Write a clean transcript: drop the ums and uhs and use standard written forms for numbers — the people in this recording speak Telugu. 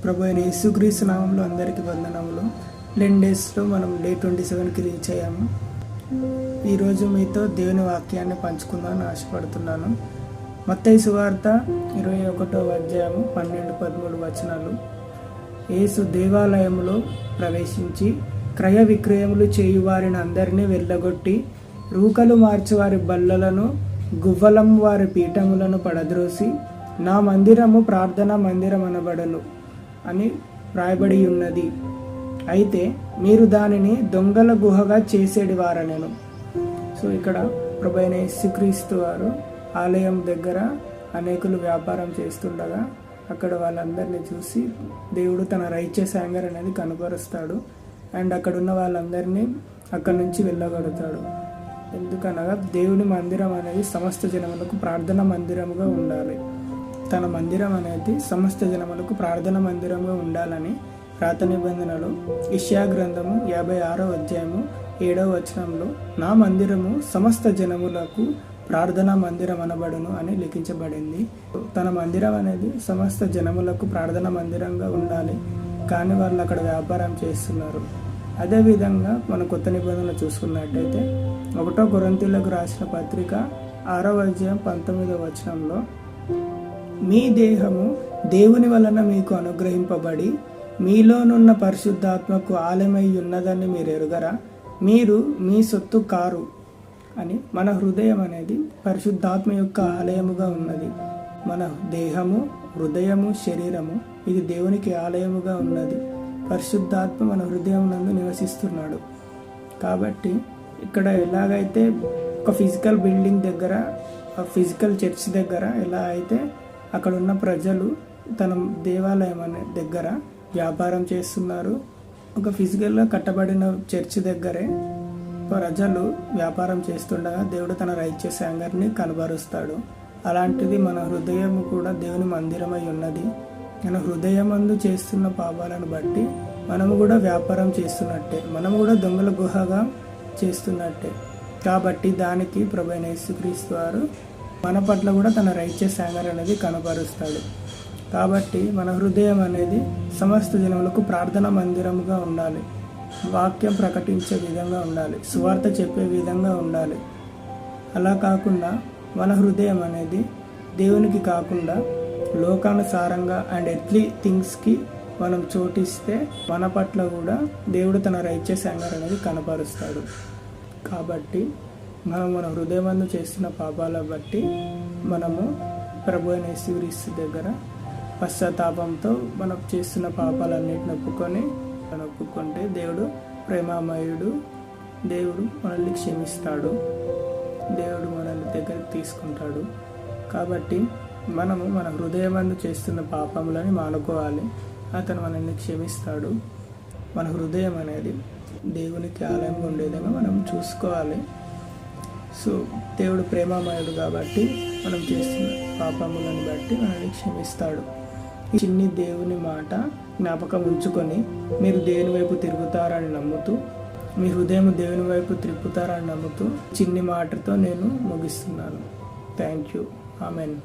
ప్రభు అయిన యేసుక్రీస్తు నామంలో అందరికీ వందనములు. 10 డేస్లో మనం డే 27కి రీచ్ అయ్యాము. ఈరోజు మీతో దేవుని వాక్యాన్ని పంచుకుందామని ఆశపడుతున్నాను. మత్తయి సువార్త 21వ అధ్యాయము 12-13 వచనాలు. యేసు దేవాలయంలో ప్రవేశించి క్రయ విక్రయములు చేయువారిని అందరినీ వెళ్ళగొట్టి రూకలు మార్చువారి బల్లలను గువ్వలం వారి పీఠములను పడద్రోసి నా మందిరము ప్రార్థనా మందిరం అనబడను అని వ్రాయబడి ఉన్నది. అయితే మీరు దానిని దొంగల గుహగా చేసేటి వారనేను. సో ఇక్కడ ప్రభు అయిన యేసుక్రీస్తు వారు ఆలయం దగ్గర అనేకులు వ్యాపారం చేస్తుండగా అక్కడ వాళ్ళందరినీ చూసి దేవుడు తన రైచియస్ యాంగర్ అనేది కనపరుస్తాడు. అండ్ అక్కడ ఉన్న వాళ్ళందరినీ అక్కడి నుంచి వెళ్ళగొడతాడు. ఎందుకనగా దేవుని మందిరం అనేది సమస్త జనములకు ప్రార్థన మందిరముగా ఉండాలి. తన మందిరం అనేది సమస్త జనములకు ప్రార్థన మందిరంగా ఉండాలని పాత నిబంధనలు యెషయా గ్రంథము 56వ అధ్యాయము 7వ వచనంలో నా మందిరము సమస్త జనములకు ప్రార్థనా మందిరం అనబడును అని లిఖించబడింది. తన మందిరం అనేది సమస్త జనములకు ప్రార్థనా మందిరంగా ఉండాలి, కానీ వాళ్ళు అక్కడ వ్యాపారం చేస్తున్నారు. అదేవిధంగా మన కొత్త నిబంధనలు చూసుకున్నట్టయితే 1 కొరింథీయులకు రాసిన పత్రిక 6వ అధ్యాయం 19వ వచనంలో మీ దేహము దేవుని వలన మీకు అనుగ్రహింపబడి మీలోనున్న పరిశుద్ధాత్మకు ఆలయమై ఉన్నదని మీరు ఎరుగరా? మీరు మీ సొత్తు కారు అని. మన హృదయం అనేది పరిశుద్ధాత్మ యొక్క ఆలయముగా ఉన్నది. మన దేహము, హృదయము, శరీరము ఇది దేవునికి ఆలయముగా ఉన్నది. పరిశుద్ధాత్మ మన హృదయం నందు నివసిస్తున్నాడు. కాబట్టి ఇక్కడ ఎలాగైతే ఒక ఫిజికల్ బిల్డింగ్ దగ్గర, ఫిజికల్ చర్చ్ దగ్గర ఎలా అయితే అక్కడ ఉన్న ప్రజలు తన దేవాలయం అనే దగ్గర వ్యాపారం చేస్తున్నారు, ఒక ఫిజికల్గా కట్టబడిన చర్చ్ దగ్గరే ప్రజలు వ్యాపారం చేస్తుండగా దేవుడు తన రైచియస్ యాంగర్ని కనబరుస్తాడు. అలాంటిది మన హృదయం కూడా దేవుని మందిరమై ఉన్నది. మన హృదయమందు చేస్తున్న పాపాలను బట్టి మనము కూడా వ్యాపారం చేస్తున్నట్టే, మనము కూడా దొంగల గుహగా చేస్తున్నట్టే. కాబట్టి దానికి ప్రభు అయిన యేసుక్రీస్తు వారు మన పట్ల కూడా తన రైచియస్ యాంగర్ అనేది కనపరుస్తాడు. కాబట్టి మన హృదయం అనేది సమస్త జనములకు ప్రార్థన మందిరముగా ఉండాలి, వాక్యం ప్రకటించే విధంగా ఉండాలి, సువార్త చెప్పే విధంగా ఉండాలి. అలా కాకుండా మన హృదయం అనేది దేవునికి కాకుండా లోకానుసారంగా అండ్ ఎర్త్లీ థింగ్స్కి మనం చోటిస్తే మన పట్ల కూడా దేవుడు తన రైచియస్ యాంగర్ అనేది కనపరుస్తాడు. కాబట్టి మనం మన హృదయమందు చేస్తున్న పాపాల బట్టి మనము ప్రభు అయిన యేసుక్రీస్తు దగ్గర పశ్చాత్తాపంతో మనం చేస్తున్న పాపాలన్నిటిని ఒప్పుకుంటే దేవుడు ప్రేమామయుడు, దేవుడు మనల్ని క్షమిస్తాడు, దేవుడు మనల్ని దగ్గరికి తీసుకుంటాడు. కాబట్టి మనము మన హృదయమందు చేస్తున్న పాపములని మానుకోవాలి, అతను మనల్ని క్షమిస్తాడు. మన హృదయం అనేది దేవునికి ఆలయంగా ఉండేదిగా మనం చూసుకోవాలి. సో దేవుడు ప్రేమామయుడు కాబట్టి మనం చేస్తున్న పాపములను బట్టి మనల్ని క్షమిస్తాడు. ఈ చిన్ని దేవుని మాట జ్ఞాపకం ఉంచుకొని మీరు దేవుని వైపు తిరుగుతారని నమ్ముతూ, మీ హృదయం దేవుని వైపు తిప్పుతారని నమ్ముతూ చిన్ని మాటతో నేను ముగిస్తున్నాను. Thank you. ఆమెన్.